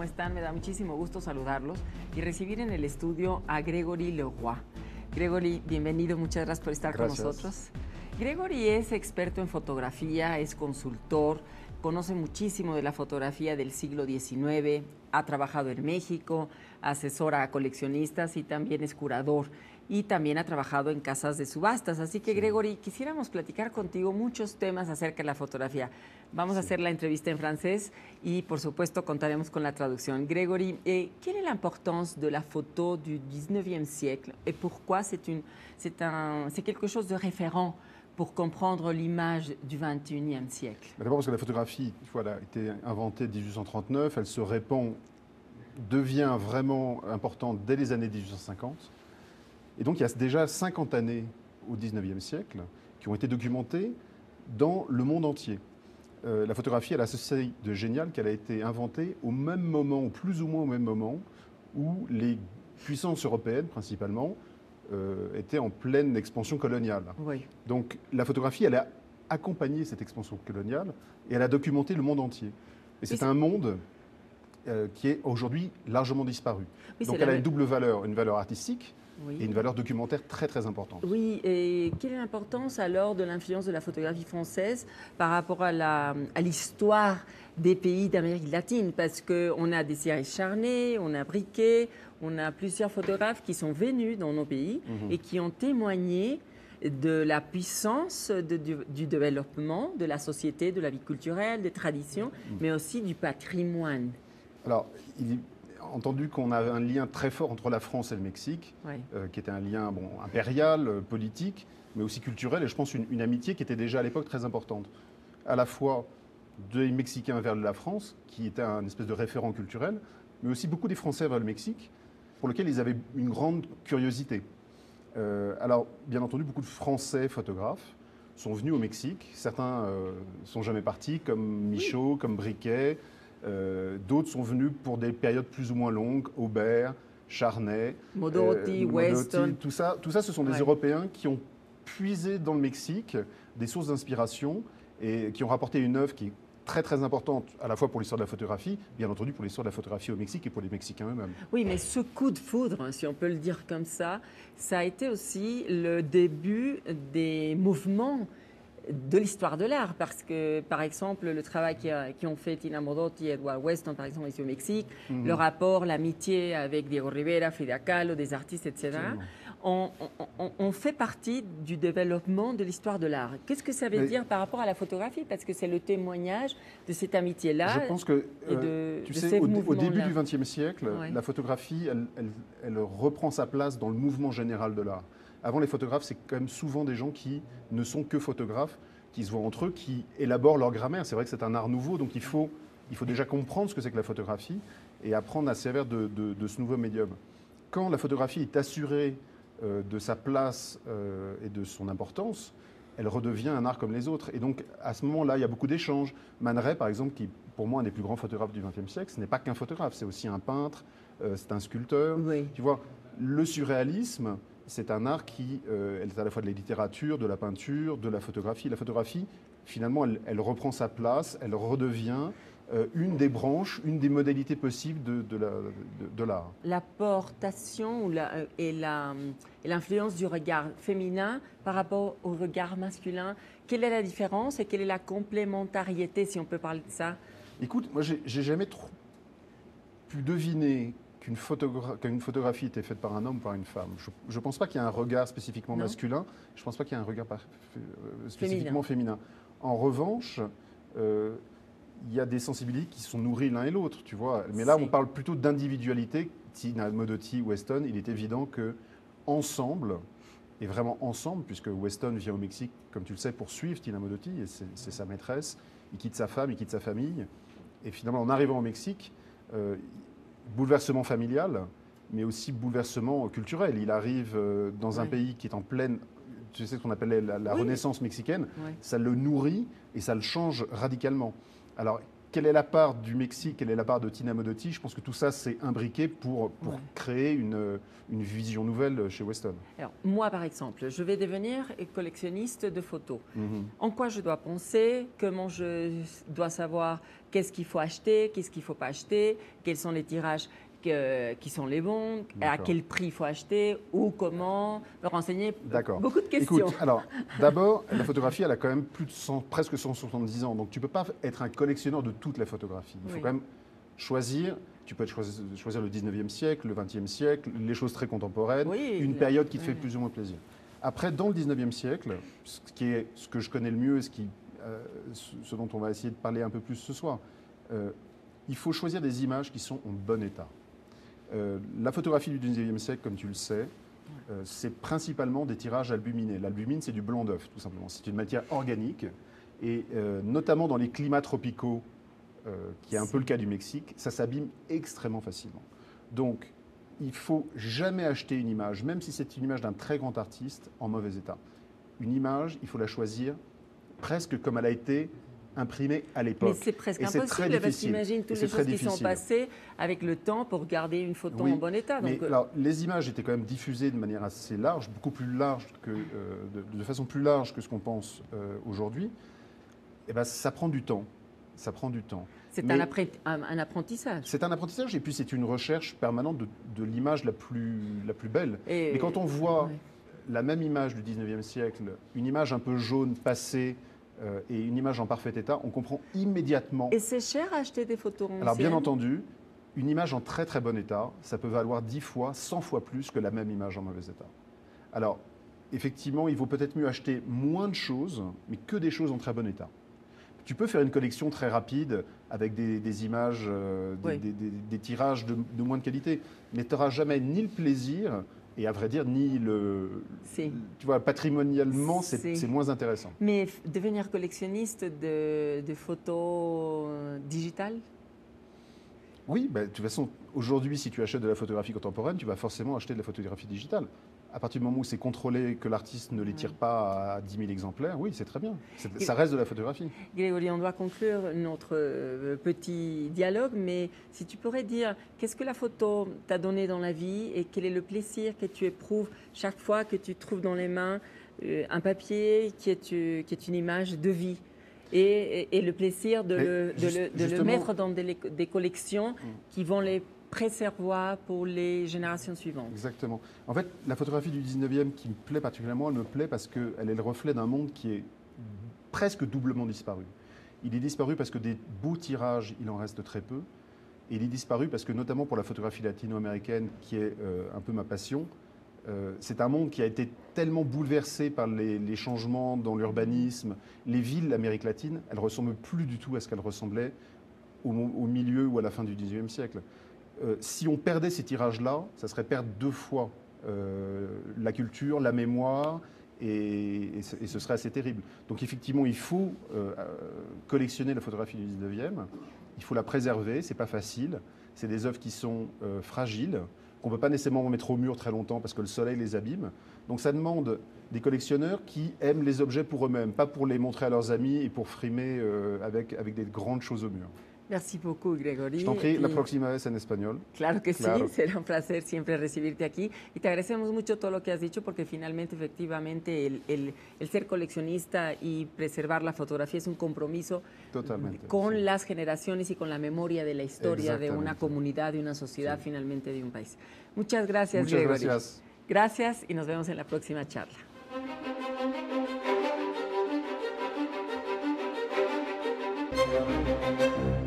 ¿cómo están? Me da muchísimo gusto saludarlos y recibir en el estudio a Gregory Leroy. Gregory, bienvenido, muchas gracias por estar con nosotros. Gregory es experto en fotografía, es consultor, conoce muchísimo de la fotografía del siglo XIX, ha trabajado en México, asesora a coleccionistas y también es curador. Y también ha trabajado en casas de subastas. Así que, Gregory, quisiéramos platicar contigo muchos temas acerca de la fotografía. Vamos a hacer la entrevista en francés y, por supuesto, contaremos con la traducción. Gregory, quelle est l'importance de la photo du 19e siècle et pourquoi c'est quelque chose de référent pour comprendre l'image du 21e siècle? D'abord parce que la photographie, elle a été inventée en 1839, elle se répand, devient vraiment importante dès les années 1850. Et donc il y a déjà 50 années au 19e siècle qui ont été documentées dans le monde entier. La photographie, elle a ce seuil de génial qu'elle a été inventée au même moment, ou plus ou moins au même moment, où les puissances européennes principalement étaient en pleine expansion coloniale. Oui. Donc la photographie, elle a accompagné cette expansion coloniale et elle a documenté le monde entier. Et c'est un monde qui est aujourd'hui largement disparu. Oui, donc elle a une double valeur, une valeur artistique, oui, et une valeur documentaire très très importante. Oui, et quelle est l'importance alors de l'influence de la photographie française par rapport à l'histoire des pays d'Amérique latine? Parce qu'on a des Cyril Charnay, on a Briquet, on a plusieurs photographes qui sont venus dans nos pays et qui ont témoigné de la puissance du développement de la société, de la vie culturelle, des traditions, mais aussi du patrimoine. Alors, il est entendu qu'on avait un lien très fort entre la France et le Mexique, Oui. Qui était un lien impérial, politique, mais aussi culturel, et je pense une amitié qui était déjà à l'époque très importante. À la fois des Mexicains vers la France, qui était un espèce de référent culturel, mais aussi beaucoup des Français vers le Mexique, pour lequel ils avaient une grande curiosité. Alors, bien entendu, beaucoup de Français photographes sont venus au Mexique. Certains sont jamais partis, comme Michaud, comme Briquet. D'autres sont venus pour des périodes plus ou moins longues, Aubert, Charnay, Modotti, Weston. Tout ça, ce sont des Européens qui ont puisé dans le Mexique des sources d'inspiration et qui ont rapporté une œuvre qui est très très importante à la fois pour l'histoire de la photographie, bien entendu pour l'histoire de la photographie au Mexique et pour les Mexicains eux-mêmes. Oui, mais ce coup de foudre, si on peut le dire comme ça a été aussi le début des mouvements de l'histoire de l'art, parce que, par exemple, le travail qui ont fait Tina Modotti et Edward Weston, par exemple, ici au Mexique, le rapport, l'amitié avec Diego Rivera, Frida Kahlo, des artistes, etc., on fait partie du développement de l'histoire de l'art. Qu'est-ce que ça veut dire par rapport à la photographie? Parce que c'est le témoignage de cette amitié-là. Je pense que, tu sais, au début du XXe siècle, la photographie, elle reprend sa place dans le mouvement général de l'art. Avant, les photographes, c'est quand même souvent des gens qui ne sont que photographes, qui se voient entre eux, qui élaborent leur grammaire. C'est vrai que c'est un art nouveau, donc il faut déjà comprendre ce que c'est que la photographie et apprendre à se servir de ce nouveau médium. Quand la photographie est assurée de sa place et de son importance, elle redevient un art comme les autres. Et donc, à ce moment-là, il y a beaucoup d'échanges. Man Ray, par exemple, qui, pour moi, un des plus grands photographes du XXe siècle, ce n'est pas qu'un photographe, c'est aussi un peintre, c'est un sculpteur. Oui. Tu vois, le surréalisme, c'est un art qui est à la fois de la littérature, de la peinture, de la photographie. La photographie, finalement, elle reprend sa place, elle redevient une des branches, une des modalités possibles de l'art. L'apportation et l'influence du regard féminin par rapport au regard masculin, quelle est la différence et quelle est la complémentarité, si on peut parler de ça? Écoute, moi, j'ai jamais pu deviner qu'une photographie était faite par un homme ou par une femme. Je ne pense pas qu'il y ait un regard spécifiquement masculin, je ne pense pas qu'il y ait un regard spécifiquement féminin. En revanche, il y a des sensibilités qui sont nourries l'un et l'autre, tu vois. Mais là, on parle plutôt d'individualité. Tina Modotti, Weston, il est évident que ensemble, et vraiment ensemble, puisque Weston vient au Mexique, comme tu le sais, pour suivre Tina Modotti, et c'est sa maîtresse, il quitte sa femme, il quitte sa famille, et finalement, en arrivant au Mexique, bouleversement familial, mais aussi bouleversement culturel. Il arrive dans un pays qui est en pleine, tu sais ce qu'on appelait la Renaissance mexicaine, ça le nourrit et ça le change radicalement. Alors, quelle est la part du Mexique, quelle est la part de Tina Modotti? Je pense que tout ça, c'est imbriqué pour créer une vision nouvelle chez Weston. Alors, moi, par exemple, je vais devenir collectionniste de photos. En quoi je dois penser? Comment je dois savoir qu'est-ce qu'il faut acheter, qu'est-ce qu'il ne faut pas acheter, quels sont les tirages qui sont les bons, à quel prix il faut acheter, où, comment, me renseigner. Beaucoup de questions. Écoute, alors, d'abord, la photographie, elle a quand même presque 170 ans. Donc, tu ne peux pas être un collectionneur de toute la photographie. Il faut quand même choisir. Tu peux choisir le 19e siècle, le 20e siècle, les choses très contemporaines, une période qui te fait plus ou moins plaisir. Après, dans le 19e siècle, ce que je connais le mieux et ce dont on va essayer de parler un peu plus ce soir, il faut choisir des images qui sont en bon état. La photographie du 19e siècle, comme tu le sais, c'est principalement des tirages albuminés. L'albumine, c'est du blanc d'œuf, tout simplement. C'est une matière organique et notamment dans les climats tropicaux, qui est un peu le cas du Mexique, ça s'abîme extrêmement facilement. Donc, il ne faut jamais acheter une image, même si c'est une image d'un très grand artiste, en mauvais état. Une image, il faut la choisir presque comme elle a été imprimée à l'époque. Mais c'est presque impossible, parce qu'imagine toutes les choses qui sont passées avec le temps pour garder une photo en bon état. Donc alors, les images étaient quand même diffusées de manière assez large, beaucoup plus large de façon plus large que ce qu'on pense aujourd'hui. Et ben, ça prend du temps. Ça prend du temps. C'est un apprentissage. C'est un apprentissage et puis c'est une recherche permanente de l'image la plus belle. Mais quand on voit la même image du 19e siècle, une image un peu jaune passée, et une image en parfait état, on comprend immédiatement. Et c'est cher à acheter des photos anciennes? Alors bien entendu, une image en très très bon état, ça peut valoir 10 fois, 100 fois plus que la même image en mauvais état. Alors effectivement, il vaut peut-être mieux acheter moins de choses, mais que des choses en très bon état. Tu peux faire une collection très rapide avec des images, des tirages de moins de qualité, mais tu n'auras jamais ni le plaisir et à vrai dire, tu vois, patrimonialement, c'est moins intéressant. Mais devenir collectionniste de photos digitales? Oui, de toute façon, aujourd'hui, si tu achètes de la photographie contemporaine, tu vas forcément acheter de la photographie digitale. À partir du moment où c'est contrôlé, que l'artiste ne les tire pas à 10 000 exemplaires, oui, c'est très bien. Ça reste de la photographie. Grégory, on doit conclure notre petit dialogue, mais si tu pourrais dire, qu'est-ce que la photo t'a donné dans la vie et quel est le plaisir que tu éprouves chaque fois que tu trouves dans les mains un papier qui est une image de vie et le plaisir de le mettre dans des collections qui vont les préservoir pour les générations suivantes. Exactement. En fait, la photographie du 19e qui me plaît particulièrement, elle me plaît parce qu'elle est le reflet d'un monde qui est presque doublement disparu. Il est disparu parce que des beaux tirages, il en reste très peu. Et il est disparu parce que, notamment pour la photographie latino-américaine, qui est un peu ma passion, c'est un monde qui a été tellement bouleversé par les changements dans l'urbanisme. Les villes d'Amérique latine, elles ne ressemblent plus du tout à ce qu'elles ressemblaient au milieu ou à la fin du 19e siècle. Si on perdait ces tirages-là, ça serait perdre deux fois la culture, la mémoire, et ce serait assez terrible. Donc effectivement, il faut collectionner la photographie du 19e, il faut la préserver, c'est pas facile, c'est des œuvres qui sont fragiles, qu'on ne peut pas nécessairement mettre au mur très longtemps parce que le soleil les abîme. Donc ça demande des collectionneurs qui aiment les objets pour eux-mêmes, pas pour les montrer à leurs amis et pour frimer avec des grandes choses au mur. Merci beaucoup, Grégory. Je t'en prie, la próxima vez en español. Claro que sí, será un placer siempre recibirte aquí. Y te agradecemos mucho todo lo que has dicho porque finalmente, efectivamente, el ser coleccionista y preservar la fotografía es un compromiso con las generaciones y con la memoria de la historia de una comunidad, de una sociedad, finalmente de un país. Muchas gracias, Grégory. Gracias. Gracias y nos vemos en la próxima charla. Thank you.